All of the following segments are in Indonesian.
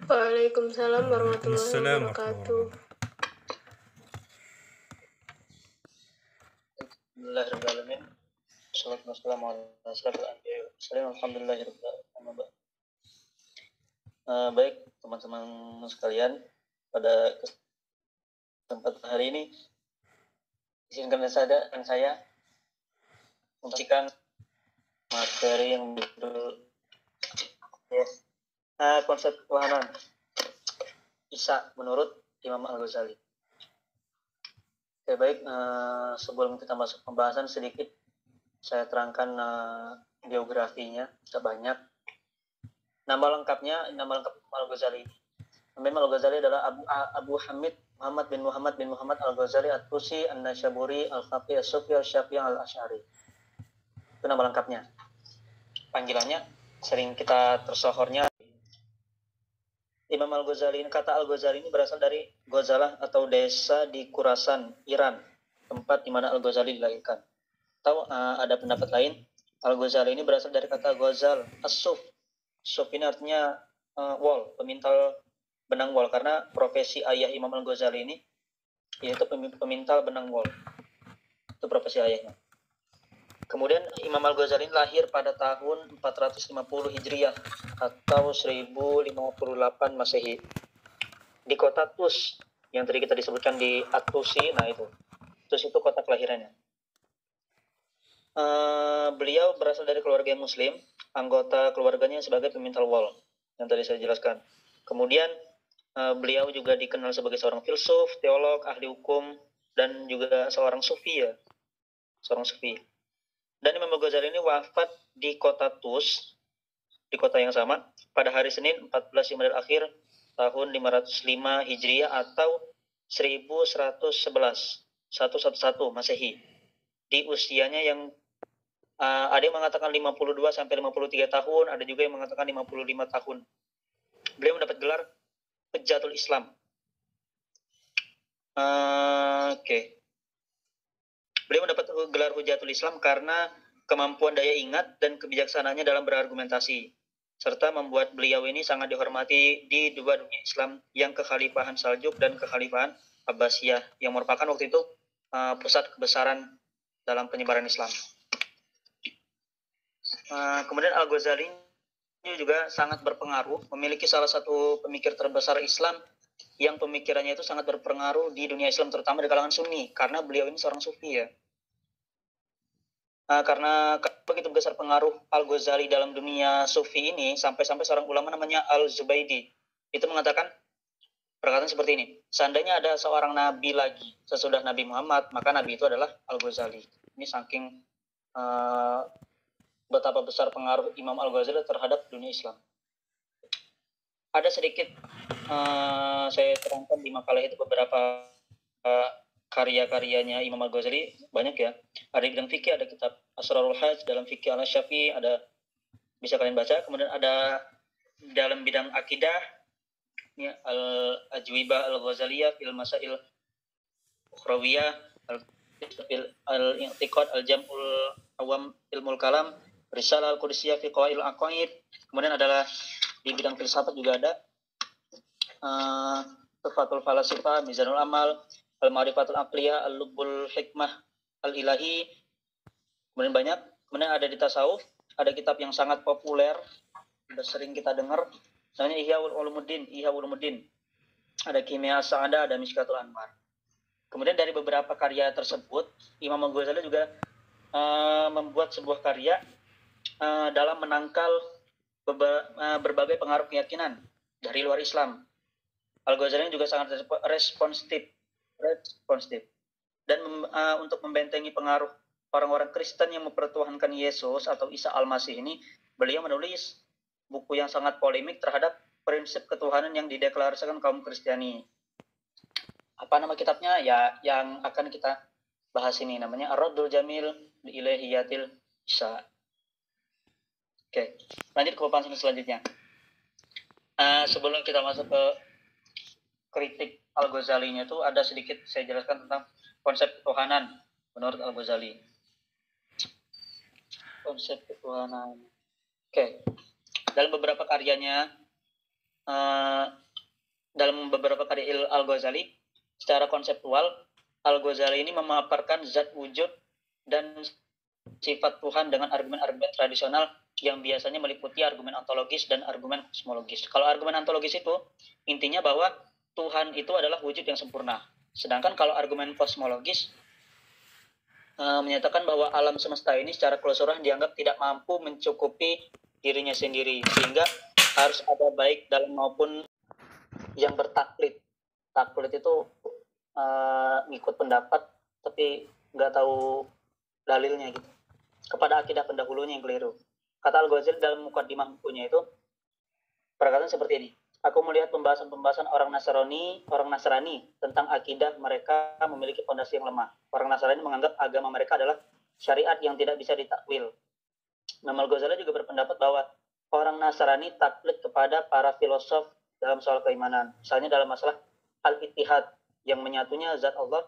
Waalaikumsalam warahmatullahi Waalaikumsalam warahmatullahi wabarakatuh. wabarakatuh. Bismillahirrahmanirrahim. Wassalamualaikum warahmatullahi wabarakatuh. Alhamdulillahirrahmanirrahim. Baik teman-teman sekalian, pada kesempatan hari ini izinkan saya membacakan materi yang berjudul konsep ketuhanan Isa menurut Imam Al-Ghazali. Oke, baik, sebelum kita masuk pembahasan, sedikit saya terangkan biografinya, tidak banyak. Nama lengkap Al-Ghazali. Nama Al-Ghazali adalah Abu Hamid Muhammad bin Muhammad Al-Ghazali At-Tusi An-Nasyaburi Al-Faqih As-Sufi Al-Syafi'i Al-Asy'ari. Itu nama lengkapnya. Panggilannya sering kita tersohornya Imam Al-Ghazali. Kata Al-Ghazali ini berasal dari Ghazalah atau desa di Khurasan, Iran, tempat di mana Al-Ghazali dilahirkan. Atau ada pendapat lain, Al-Ghazali ini berasal dari kata Ghazal, As-Suf. Suf ini artinya wall, pemintal benang wol, karena profesi ayah Imam Al-Ghazali ini yaitu pemintal benang wol. Itu profesi ayahnya. Kemudian Imam Al-Ghazali lahir pada tahun 450 Hijriah atau 1058 Masehi di kota Tus yang tadi kita disebutkan di At-Tusi. Nah itu Tus itu kota kelahirannya. Beliau berasal dari keluarga yang muslim, anggota keluarganya sebagai pemintal wol yang tadi saya jelaskan. Kemudian beliau juga dikenal sebagai seorang filsuf, teolog, ahli hukum, dan juga seorang sufi ya. Seorang sufi. Dan Imam Al-Ghazali ini wafat di kota Tus, di kota yang sama, pada hari Senin 14 Jumadil Akhir tahun 505 Hijriah atau 1111 Masehi. Di usianya yang ada yang mengatakan 52 sampai 53 tahun, ada juga yang mengatakan 55 tahun. Beliau mendapat gelar Hujjatul Islam. Beliau mendapat gelar Hujjatul Islam karena kemampuan daya ingat dan kebijaksanaannya dalam berargumentasi, serta membuat beliau ini sangat dihormati di dua dunia Islam, yang kekhalifahan Saljuk dan kekhalifahan Abbasiyah, yang merupakan waktu itu pusat kebesaran dalam penyebaran Islam. Kemudian Al-Ghazali juga sangat berpengaruh, memiliki salah satu pemikir terbesar Islam yang pemikirannya itu sangat berpengaruh di dunia Islam, terutama di kalangan Sunni, karena beliau ini seorang sufi ya. Karena begitu besar pengaruh Al-Ghazali dalam dunia sufi ini, sampai-sampai seorang ulama namanya Al-Zubaydi itu mengatakan perkataan seperti ini: seandainya ada seorang nabi lagi sesudah Nabi Muhammad, maka nabi itu adalah Al-Ghazali. Ini saking betapa besar pengaruh Imam Al-Ghazali terhadap dunia Islam. Ada sedikit saya terangkan di makalah itu beberapa karya-karyanya Imam Al-Ghazali, banyak ya. Ada di bidang fikih, ada kitab Asrarul Hajj, dalam fikih Al-Syafi'i, ada, bisa kalian baca. Kemudian ada dalam bidang akidah, ya, Al-Ajwibah Al-Ghazaliyah fil Masail Ukhrawiyah, Al-I'tiqad Al-Jam'ul Awam Ilmul Kalam, Risalah Al-Qudusiyah fi Qawaidil Aqaid. Kemudian adalah di bidang filsafat juga ada Tuhfatul Falasifah, Mizanul Amal, Al-Ma'rifatul Aqliyah, Al-Lubbul Hikmah, Al-Ilahi. Kemudian banyak. Kemudian ada di tasawuf, ada kitab yang sangat populer, sudah sering kita dengar, namanya Ihya Ulumuddin. Ada Kimia As-Sa'adah, ada Mishkatul Anwar. Kemudian dari beberapa karya tersebut, Imam Al-Ghazali juga membuat sebuah karya dalam menangkal berbagai pengaruh keyakinan dari luar Islam. Al-Ghazali juga sangat responsif dan untuk membentengi pengaruh orang-orang Kristen yang mempertuhankan Yesus atau Isa Al-Masih ini, beliau menulis buku yang sangat polemik terhadap prinsip ketuhanan yang dideklarasikan kaum Kristiani. Apa nama kitabnya? Ya, yang akan kita bahas ini namanya Ar-Raddul Jamil li Ilahiyatil Isa. Oke, lanjut ke pembahasan selanjutnya. Sebelum kita masuk ke kritik Al-Ghazalinya, itu ada sedikit saya jelaskan tentang konsep ketuhanan menurut Al-Ghazali. Konsep ketuhanan. Oke. Dalam beberapa karyanya dalam beberapa karya Al-Ghazali, secara konseptual, Al-Ghazali ini memaparkan zat wujud dan sifat Tuhan dengan argumen-argumen tradisional yang biasanya meliputi argumen ontologis dan argumen kosmologis. Kalau argumen ontologis itu intinya bahwa Tuhan itu adalah wujud yang sempurna. Sedangkan kalau argumen kosmologis menyatakan bahwa alam semesta ini secara keseluruhan dianggap tidak mampu mencukupi dirinya sendiri, sehingga harus ada baik dalam maupun yang bertaklid. Taklid itu ngikut pendapat tapi nggak tahu dalilnya gitu, kepada akidah pendahulunya yang keliru. Kata Al-Ghazali dalam Muqaddimah bukunya itu, perkataan seperti ini: aku melihat pembahasan orang Nasrani tentang akidah mereka memiliki fondasi yang lemah. Orang Nasrani menganggap agama mereka adalah syariat yang tidak bisa ditakwil. Imam Al-Ghazali juga berpendapat bahwa orang Nasrani taklid kepada para filosof dalam soal keimanan. Misalnya dalam masalah al-ittihad, yang menyatunya zat Allah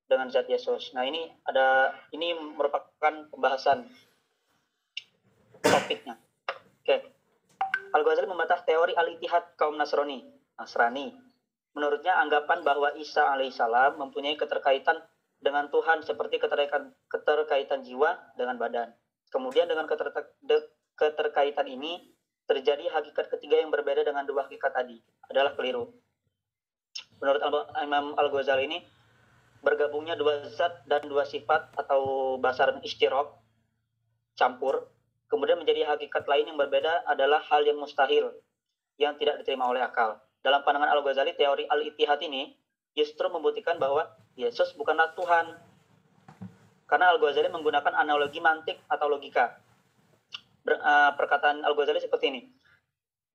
dengan zat Yesus. Nah, ini merupakan pembahasan topiknya. Oke. Al-Ghazali membantah teori al-ittihad kaum Nasrani. Menurutnya anggapan bahwa Isa alaihissalam mempunyai keterkaitan dengan Tuhan seperti keterkaitan jiwa dengan badan. Kemudian dengan keterkaitan ini terjadi hakikat ketiga yang berbeda dengan dua hakikat tadi, adalah keliru. Menurut Imam Al-Ghazali ini, bergabungnya dua zat dan dua sifat atau basaran istirok, campur, kemudian menjadi hakikat lain yang berbeda adalah hal yang mustahil, yang tidak diterima oleh akal. Dalam pandangan Al-Ghazali, teori al-ittihad ini justru membuktikan bahwa Yesus bukanlah Tuhan. Karena Al-Ghazali menggunakan analogi mantik atau logika. Perkataan Al-Ghazali seperti ini: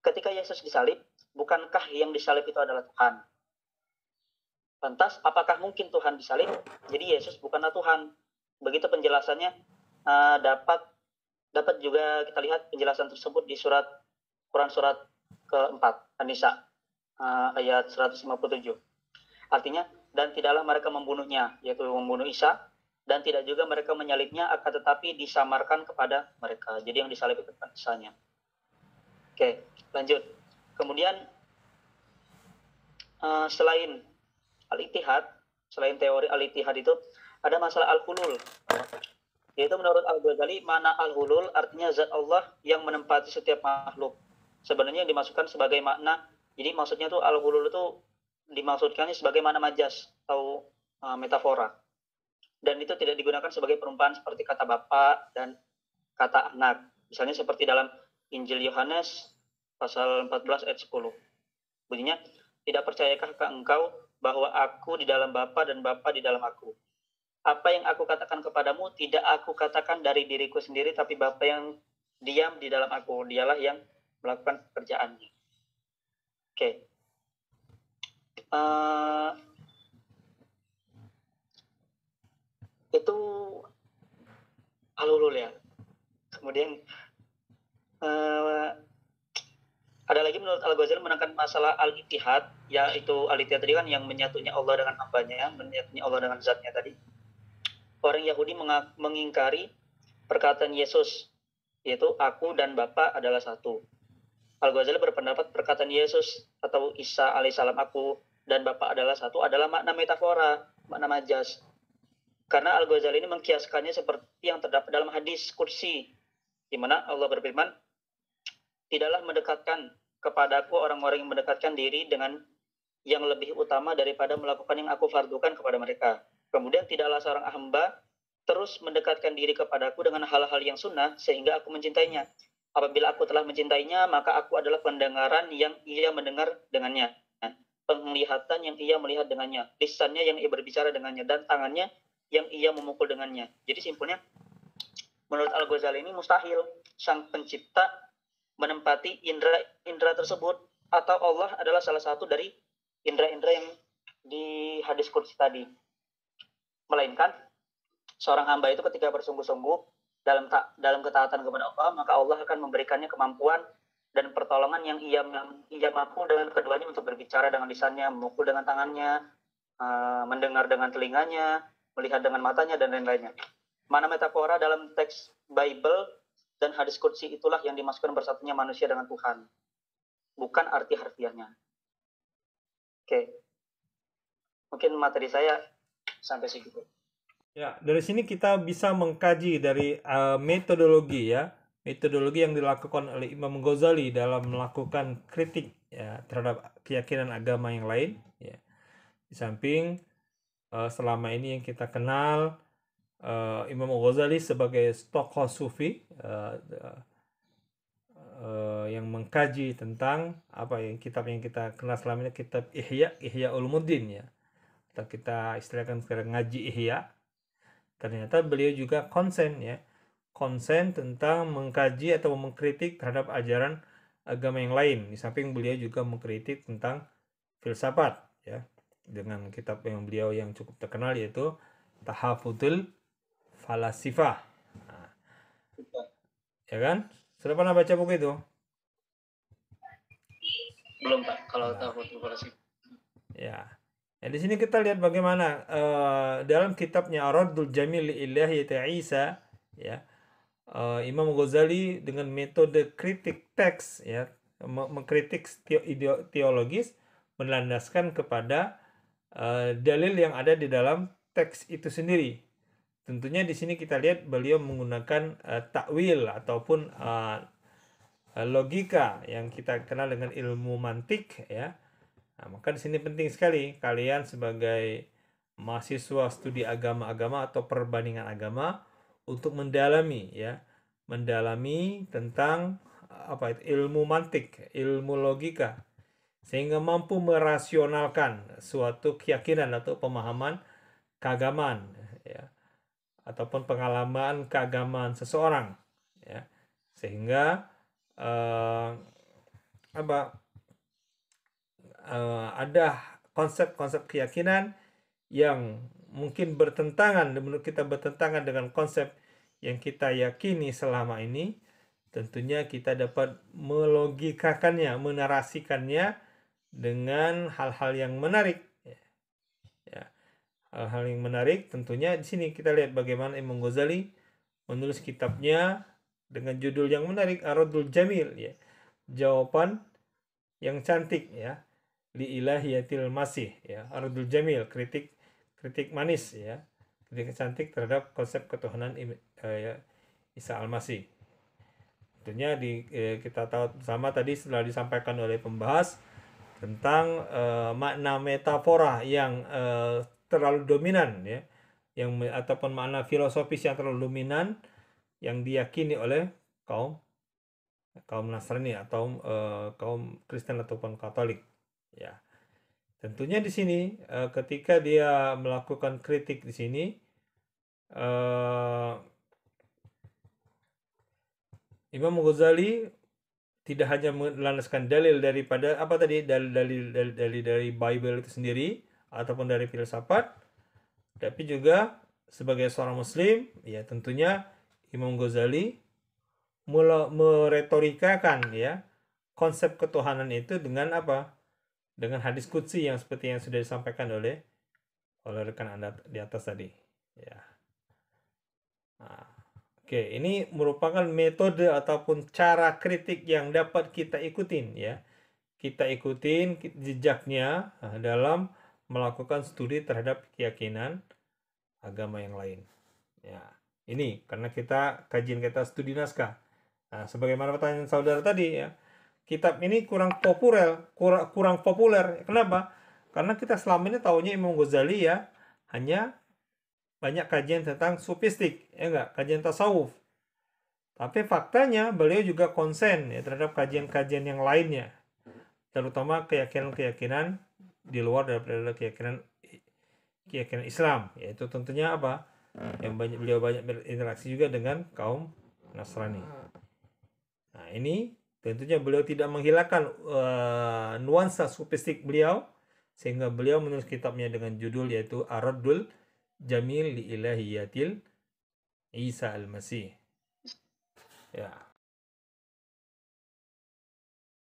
ketika Yesus disalib, bukankah yang disalib itu adalah Tuhan? Lantas, apakah mungkin Tuhan disalib? Jadi Yesus bukanlah Tuhan. Begitu penjelasannya. Dapat juga kita lihat penjelasan tersebut di Quran surat keempat, An-Nisa, ayat 157. Artinya, dan tidaklah mereka membunuhnya, yaitu membunuh Isa, dan tidak juga mereka menyalibnya, akan tetapi disamarkan kepada mereka. Jadi yang disalib itu bukan Isanya. Oke, lanjut. Kemudian, selain al-ittihad, selain teori al-ittihad itu, ada masalah al-hulul. Yaitu menurut Al-Ghazali, makna al-hulul artinya zat Allah yang menempati setiap makhluk. Sebenarnya yang dimasukkan sebagai makna, jadi maksudnya tuh al-hulul itu dimaksudkannya sebagai makna majas atau metafora. Dan itu tidak digunakan sebagai perumpamaan seperti kata bapak dan kata anak. Misalnya seperti dalam Injil Yohanes pasal 14 ayat 10. Bunyinya, tidak percayakah engkau bahwa aku di dalam Bapa dan Bapa di dalam aku? Apa yang aku katakan kepadamu tidak aku katakan dari diriku sendiri, tapi Bapa yang diam di dalam aku, dialah yang melakukan pekerjaannya. Oke. Itu al-hulul ya. Kemudian ada lagi menurut Al-Ghazali menekan masalah al-ittihad, yaitu al-ittihad tadi kan yang menyatunya Allah dengan hambanya, menyatunya Allah dengan zatnya tadi. Orang Yahudi mengingkari perkataan Yesus, yaitu aku dan Bapa adalah satu. Al-Ghazali berpendapat perkataan Yesus atau Isa alaihissalam aku dan Bapa adalah satu adalah makna metafora, makna majas. Karena Al-Ghazali ini mengkiaskannya seperti yang terdapat dalam hadis Qudsi, di mana Allah berfirman, tidaklah mendekatkan kepadaku orang-orang yang mendekatkan diri dengan yang lebih utama daripada melakukan yang aku fardukan kepada mereka. Kemudian tidaklah seorang hamba terus mendekatkan diri kepadaku dengan hal-hal yang sunnah sehingga aku mencintainya. Apabila aku telah mencintainya, maka aku adalah pendengaran yang ia mendengar dengannya, penglihatan yang ia melihat dengannya, lisannya yang ia berbicara dengannya, dan tangannya yang ia memukul dengannya. Jadi simpulnya, menurut Al-Ghazali ini mustahil sang pencipta menempati indera tersebut, atau Allah adalah salah satu dari indera-indera yang di hadis Qudsi tadi. Melainkan seorang hamba itu ketika bersungguh-sungguh dalam ketaatan kepada Allah, maka Allah akan memberikannya kemampuan dan pertolongan yang ia mampu dengan keduanya untuk berbicara dengan lisannya, memukul dengan tangannya, mendengar dengan telinganya, melihat dengan matanya, dan lain-lainnya. Mana metafora dalam teks Bible dan hadis Qudsi itulah yang dimasukkan bersatunya manusia dengan Tuhan. bukan arti harfiahnya. Oke, mungkin materi saya sampai segitu. Ya, dari sini kita bisa mengkaji dari metodologi ya, metodologi yang dilakukan oleh Imam Ghazali dalam melakukan kritik ya terhadap keyakinan agama yang lain. Ya. Di samping selama ini yang kita kenal Imam Ghazali sebagai tokoh sufi yang mengkaji tentang apa yang kitab yang kita kenal selama ini, kitab Ihya Ulumuddin ya, atau kita istilahkan sekarang ngaji Ihya. Ternyata beliau juga konsen ya, konsen tentang mengkaji atau mengkritik terhadap ajaran agama yang lain. Di samping beliau juga mengkritik tentang filsafat ya, dengan kitab yang beliau yang cukup terkenal yaitu Tahafudul Falasifah. Nah, ya kan? Sudah pernah baca buku itu? Belum Pak, kalau Nah, Tahafudul Falasifah. ya. Ya, di sini kita lihat bagaimana dalam kitabnya Ar-Raddul Jamil li Ilahiyati Isa ya, Imam Ghazali dengan metode kritik teks ya, mengkritik teologis berlandaskan kepada dalil yang ada di dalam teks itu sendiri. Tentunya di sini kita lihat beliau menggunakan takwil ataupun logika yang kita kenal dengan ilmu mantik ya. Nah, maka di sini penting sekali kalian sebagai mahasiswa studi agama-agama atau perbandingan agama untuk mendalami ya, mendalami tentang apa itu ilmu mantik, ilmu logika, sehingga mampu merasionalkan suatu keyakinan atau pemahaman keagamaan ya, ataupun pengalaman keagamaan seseorang ya, sehingga ada konsep-konsep keyakinan yang mungkin bertentangan, menurut kita bertentangan dengan konsep yang kita yakini selama ini, tentunya kita dapat melogikakannya, menarasikannya dengan hal-hal yang menarik. Ya. Hal-hal yang menarik tentunya di sini kita lihat bagaimana Imam Ghazali menulis kitabnya dengan judul yang menarik, Ar-Raddul Jamil ya. Jawaban yang cantik ya, li ilahiyatil masih ya, Ar-Raddul Jamil, kritik manis ya, kritik cantik terhadap konsep ketuhanan Isa Al-Masih. Tentunya kita tahu sama tadi setelah disampaikan oleh pembahas tentang makna metafora yang terlalu dominan ya, yang ataupun makna filosofis yang terlalu dominan yang diyakini oleh kaum Nasrani atau kaum Kristen ataupun Katolik ya. Tentunya di sini ketika dia melakukan kritik di sini Imam Ghazali tidak hanya melandaskan dalil daripada apa tadi, dari Bible itu sendiri ataupun dari filsafat, tapi juga sebagai seorang muslim ya tentunya Imam Ghazali meretorikakan ya konsep ketuhanan itu dengan apa? Dengan hadis qudsi yang seperti yang sudah disampaikan oleh rekan Anda di atas tadi ya. Nah, oke, ini merupakan metode ataupun cara kritik yang dapat kita ikutin ya. Kita ikutin jejaknya dalam melakukan studi terhadap keyakinan agama yang lain. Ya, ini karena kajian kita studi naskah. Nah, sebagaimana pertanyaan saudara tadi ya, kitab ini kurang populer. Kenapa? Karena kita selama ini tahunya Imam Ghazali ya hanya banyak kajian tentang sufistik, ya enggak, kajian tasawuf. Tapi faktanya beliau juga konsen ya terhadap kajian-kajian yang lainnya, terutama keyakinan-keyakinan di luar daripada keyakinan Islam, yaitu tentunya apa? Yang beliau banyak berinteraksi juga dengan kaum Nasrani. Nah, ini tentunya beliau tidak menghilangkan nuansa sufistik beliau, sehingga beliau menulis kitabnya dengan judul yaitu Ar-Raddul Jamil li Ilahiyatil Isa Al-Masih. Ya.